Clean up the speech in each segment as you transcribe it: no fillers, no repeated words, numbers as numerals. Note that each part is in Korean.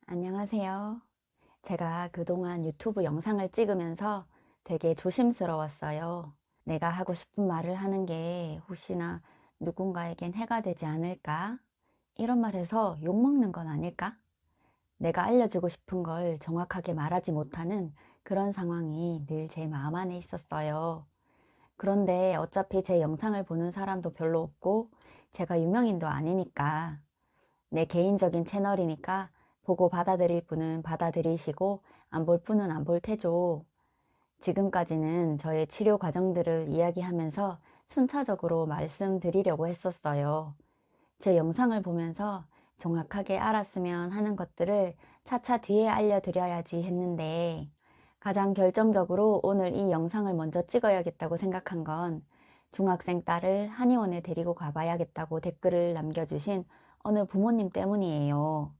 안녕하세요. 제가 그동안 유튜브 영상을 찍으면서 되게 조심스러웠어요. 내가 하고 싶은 말을 하는 게 혹시나 누군가에겐 해가 되지 않을까? 이런 말해서 욕먹는 건 아닐까? 내가 알려주고 싶은 걸 정확하게 말하지 못하는 그런 상황이 늘 제 마음 안에 있었어요. 그런데 어차피 제 영상을 보는 사람도 별로 없고 제가 유명인도 아니니까 내 개인적인 채널이니까 보고 받아들일 분은 받아들이시고 안 볼 분은 안 볼 테죠. 지금까지는 저의 치료 과정들을 이야기하면서 순차적으로 말씀드리려고 했었어요. 제 영상을 보면서 정확하게 알았으면 하는 것들을 차차 뒤에 알려드려야지 했는데 가장 결정적으로 오늘 이 영상을 먼저 찍어야겠다고 생각한 건 중학생 딸을 한의원에 데리고 가봐야겠다고 댓글을 남겨주신 어느 부모님 때문이에요.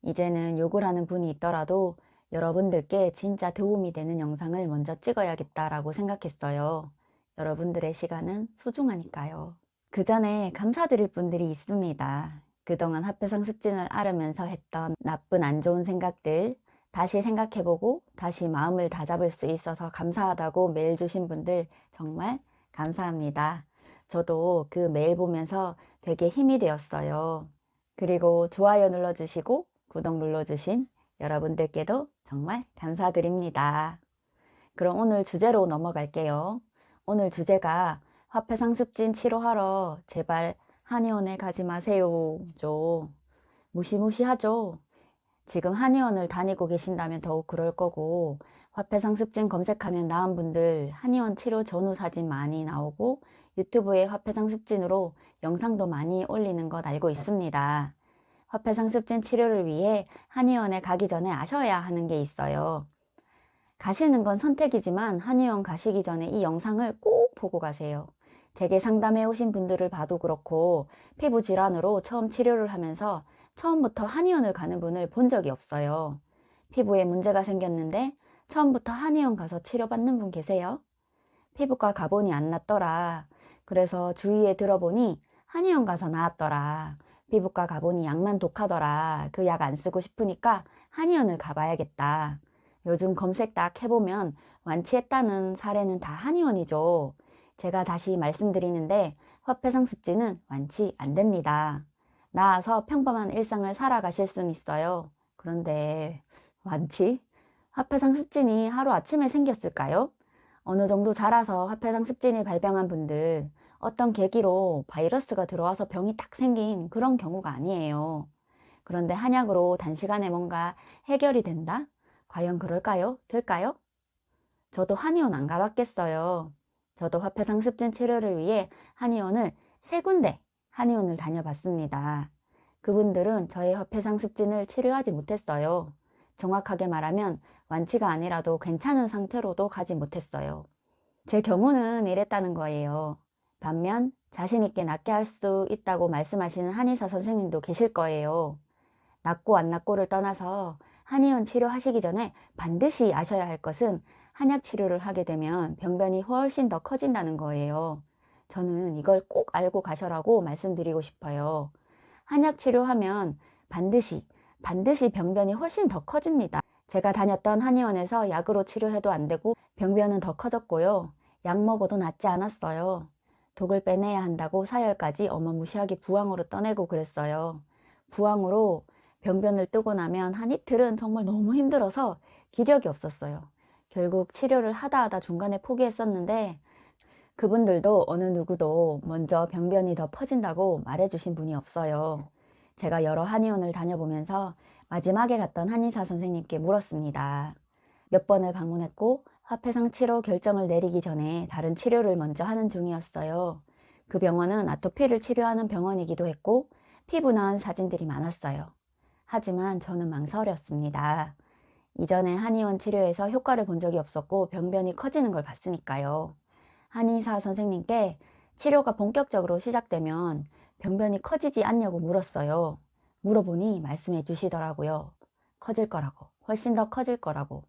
이제는 욕을 하는 분이 있더라도 여러분들께 진짜 도움이 되는 영상을 먼저 찍어야겠다라고 생각했어요. 여러분들의 시간은 소중하니까요. 그 전에 감사드릴 분들이 있습니다. 그동안 화폐상습진을 앓으면서 했던 나쁜 안 좋은 생각들 다시 생각해보고 다시 마음을 다잡을 수 있어서 감사하다고 메일 주신 분들 정말 감사합니다. 저도 그 메일 보면서 되게 힘이 되었어요. 그리고 좋아요 눌러주시고 구독 눌러주신 여러분들께도 정말 감사드립니다. 그럼 오늘 주제로 넘어갈게요. 오늘 주제가 화폐상습진 치료하러 제발 한의원에 가지 마세요. 죠. 무시무시하죠. 지금 한의원을 다니고 계신다면 더욱 그럴 거고 화폐상습진 검색하면 나은 분들 한의원 치료 전후 사진 많이 나오고 유튜브에 화폐상습진으로 영상도 많이 올리는 것 알고 있습니다. 화폐상습진 치료를 위해 한의원에 가기 전에 아셔야 하는 게 있어요. 가시는 건 선택이지만 한의원 가시기 전에 이 영상을 꼭 보고 가세요. 제게 상담해 오신 분들을 봐도 그렇고 피부 질환으로 처음 치료를 하면서 처음부터 한의원을 가는 분을 본 적이 없어요. 피부에 문제가 생겼는데 처음부터 한의원 가서 치료받는 분 계세요? 피부과 가보니 안 낫더라. 그래서 주위에 들어보니 한의원 가서 나았더라. 피부과 가보니 약만 독하더라. 그 약 안 쓰고 싶으니까 한의원을 가봐야겠다. 요즘 검색 딱 해보면 완치했다는 사례는 다 한의원이죠. 제가 다시 말씀드리는데 화폐상습진은 완치 안 됩니다. 나아서 평범한 일상을 살아가실 수는 있어요. 그런데 완치? 화폐상습진이 하루아침에 생겼을까요? 어느 정도 자라서 화폐상습진을 발병한 분들 어떤 계기로 바이러스가 들어와서 병이 딱 생긴 그런 경우가 아니에요. 그런데 한약으로 단시간에 뭔가 해결이 된다? 과연 그럴까요? 될까요? 저도 한의원 안 가봤겠어요. 저도 화폐상습진 치료를 위해 한의원을 세 군데 한의원을 다녀봤습니다. 그분들은 저의 화폐상습진을 치료하지 못했어요. 정확하게 말하면 완치가 아니라도 괜찮은 상태로도 가지 못했어요. 제 경우는 이랬다는 거예요. 반면 자신있게 낫게 할 수 있다고 말씀하시는 한의사 선생님도 계실 거예요. 낫고 안 낫고를 떠나서 한의원 치료하시기 전에 반드시 아셔야 할 것은 한약 치료를 하게 되면 병변이 훨씬 더 커진다는 거예요. 저는 이걸 꼭 알고 가셔라고 말씀드리고 싶어요. 한약 치료하면 반드시 병변이 훨씬 더 커집니다. 제가 다녔던 한의원에서 약으로 치료해도 안 되고 병변은 더 커졌고요. 약 먹어도 낫지 않았어요. 독을 빼내야 한다고 사열까지 어마무시하게 부항으로 떠내고 그랬어요. 부항으로 병변을 뜨고 나면 한 이틀은 정말 너무 힘들어서 기력이 없었어요. 결국 치료를 하다 중간에 포기했었는데 그분들도 어느 누구도 먼저 병변이 더 퍼진다고 말해주신 분이 없어요. 제가 여러 한의원을 다녀보면서 마지막에 갔던 한의사 선생님께 물었습니다. 몇 번을 방문했고 화폐상 치료 결정을 내리기 전에 다른 치료를 먼저 하는 중이었어요. 그 병원은 아토피를 치료하는 병원이기도 했고 피부난 사진들이 많았어요. 하지만 저는 망설였습니다. 이전에 한의원 치료에서 효과를 본 적이 없었고 병변이 커지는 걸 봤으니까요. 한의사 선생님께 치료가 본격적으로 시작되면 병변이 커지지 않냐고 물었어요. 물어보니 말씀해 주시더라고요. 커질 거라고, 훨씬 더 커질 거라고.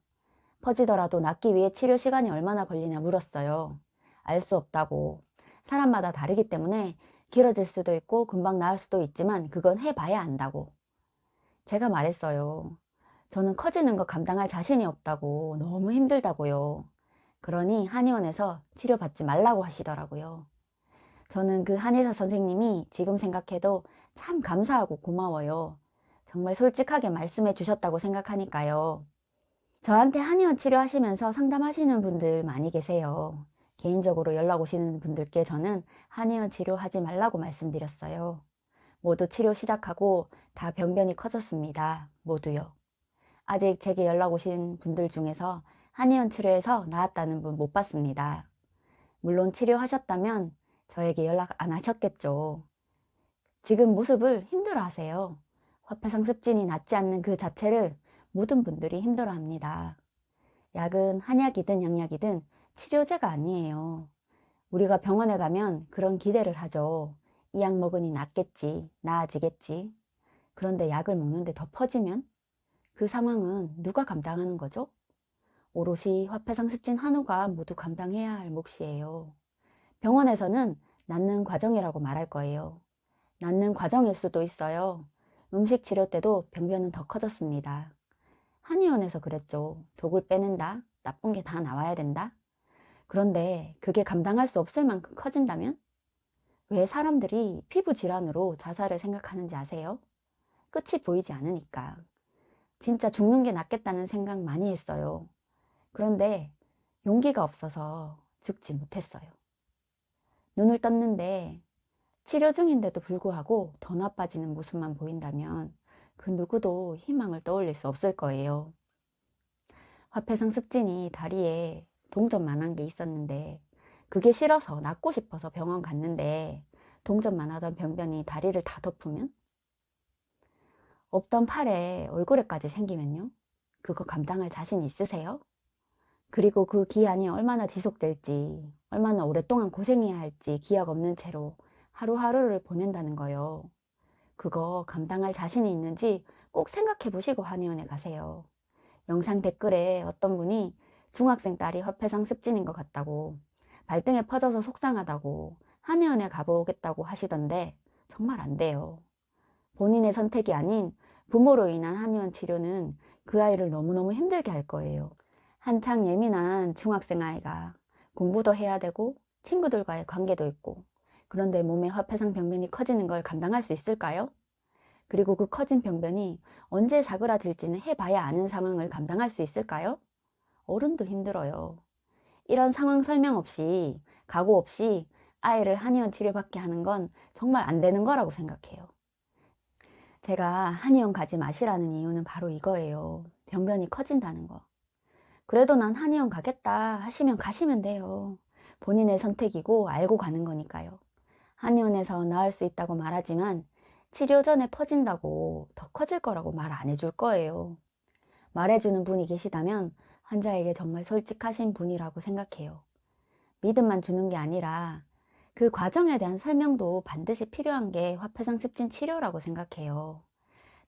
퍼지더라도 낫기 위해 치료 시간이 얼마나 걸리냐 물었어요. 알 수 없다고. 사람마다 다르기 때문에 길어질 수도 있고 금방 나을 수도 있지만 그건 해봐야 안다고. 제가 말했어요. 저는 커지는 거 감당할 자신이 없다고, 너무 힘들다고요. 그러니 한의원에서 치료받지 말라고 하시더라고요. 저는 그 한의사 선생님이 지금 생각해도 참 감사하고 고마워요. 정말 솔직하게 말씀해 주셨다고 생각하니까요. 저한테 한의원 치료하시면서 상담하시는 분들 많이 계세요. 개인적으로 연락 오시는 분들께 저는 한의원 치료하지 말라고 말씀드렸어요. 모두 치료 시작하고 다 병변이 커졌습니다. 모두요. 아직 제게 연락 오신 분들 중에서 한의원 치료에서 나았다는 분 못 봤습니다. 물론 치료하셨다면 저에게 연락 안 하셨겠죠. 지금 모습을 힘들어 하세요. 화폐상습진이 낫지 않는 그 자체를 모든 분들이 힘들어 합니다. 약은 한약이든 양약이든 치료제가 아니에요. 우리가 병원에 가면 그런 기대를 하죠. 이 약 먹으니 낫겠지, 나아지겠지. 그런데 약을 먹는데 더 퍼지면 그 상황은 누가 감당하는 거죠? 오롯이 화폐상습진 한우가 모두 감당해야 할 몫이에요. 병원에서는 낫는 과정이라고 말할 거예요. 낫는 과정일 수도 있어요. 음식 치료 때도 병변은 더 커졌습니다. 한의원에서 그랬죠. 독을 빼낸다. 나쁜 게 다 나와야 된다. 그런데 그게 감당할 수 없을 만큼 커진다면? 왜 사람들이 피부 질환으로 자살을 생각하는지 아세요? 끝이 보이지 않으니까. 진짜 죽는 게 낫겠다는 생각 많이 했어요. 그런데 용기가 없어서 죽지 못했어요. 눈을 떴는데 치료 중인데도 불구하고 더 나빠지는 모습만 보인다면 그 누구도 희망을 떠올릴 수 없을 거예요. 화폐상습진이 다리에 동전만 한 게 있었는데 그게 싫어서 낫고 싶어서 병원 갔는데 동전만 하던 병변이 다리를 다 덮으면? 없던 팔에 얼굴에까지 생기면요? 그거 감당할 자신 있으세요? 그리고 그 기한이 얼마나 지속될지, 얼마나 오랫동안 고생해야 할지 기약 없는 채로 하루하루를 보낸다는 거요. 그거 감당할 자신이 있는지 꼭 생각해 보시고 한의원에 가세요. 영상 댓글에 어떤 분이 중학생 딸이 화폐상습진인 것 같다고, 발등에 퍼져서 속상하다고 한의원에 가보겠다고 하시던데 정말 안 돼요. 본인의 선택이 아닌 부모로 인한 한의원 치료는 그 아이를 너무너무 힘들게 할 거예요. 한창 예민한 중학생 아이가 공부도 해야 되고 친구들과의 관계도 있고, 그런데 몸에 화폐상 병변이 커지는 걸 감당할 수 있을까요? 그리고 그 커진 병변이 언제 사그라질지는 해봐야 아는 상황을 감당할 수 있을까요? 어른도 힘들어요. 이런 상황 설명 없이, 각오 없이 아이를 한의원 치료받게 하는 건 정말 안 되는 거라고 생각해요. 제가 한의원 가지 마시라는 이유는 바로 이거예요. 병변이 커진다는 거. 그래도 난 한의원 가겠다 하시면 가시면 돼요. 본인의 선택이고 알고 가는 거니까요. 한의원에서 나을 수 있다고 말하지만 치료 전에 퍼진다고 더 커질 거라고 말 안 해줄 거예요. 말해주는 분이 계시다면 환자에게 정말 솔직하신 분이라고 생각해요. 믿음만 주는 게 아니라 그 과정에 대한 설명도 반드시 필요한 게 화폐상습진 치료라고 생각해요.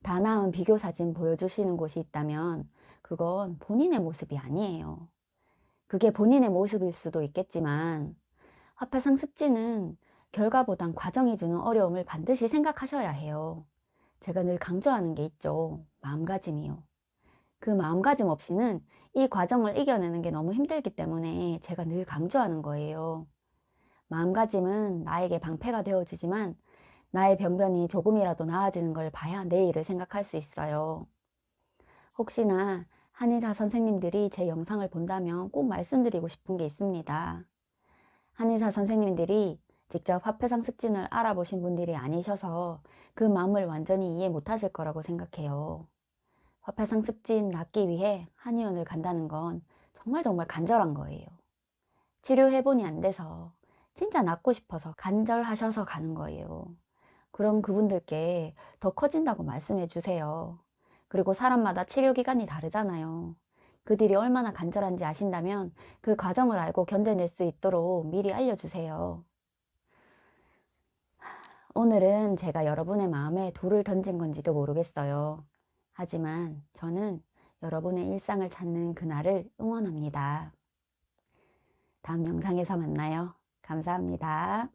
다 나은 비교 사진 보여주시는 곳이 있다면 그건 본인의 모습이 아니에요. 그게 본인의 모습일 수도 있겠지만 화폐상습진은 결과보단 과정이 주는 어려움을 반드시 생각하셔야 해요. 제가 늘 강조하는 게 있죠. 마음가짐이요. 그 마음가짐 없이는 이 과정을 이겨내는 게 너무 힘들기 때문에 제가 늘 강조하는 거예요. 마음가짐은 나에게 방패가 되어주지만 나의 병변이 조금이라도 나아지는 걸 봐야 내일을 생각할 수 있어요. 혹시나 한의사 선생님들이 제 영상을 본다면 꼭 말씀드리고 싶은 게 있습니다. 한의사 선생님들이 직접 화폐상습진을 알아보신 분들이 아니셔서 그 마음을 완전히 이해 못하실 거라고 생각해요. 화폐상습진 낫기 위해 한의원을 간다는 건 정말 간절한 거예요. 치료해보니 안 돼서 진짜 낫고 싶어서 간절하셔서 가는 거예요. 그럼 그분들께 더 커진다고 말씀해 주세요. 그리고 사람마다 치료 기간이 다르잖아요. 그들이 얼마나 간절한지 아신다면 그 과정을 알고 견뎌낼 수 있도록 미리 알려주세요. 오늘은 제가 여러분의 마음에 돌을 던진 건지도 모르겠어요. 하지만 저는 여러분의 일상을 찾는 그날을 응원합니다. 다음 영상에서 만나요. 감사합니다.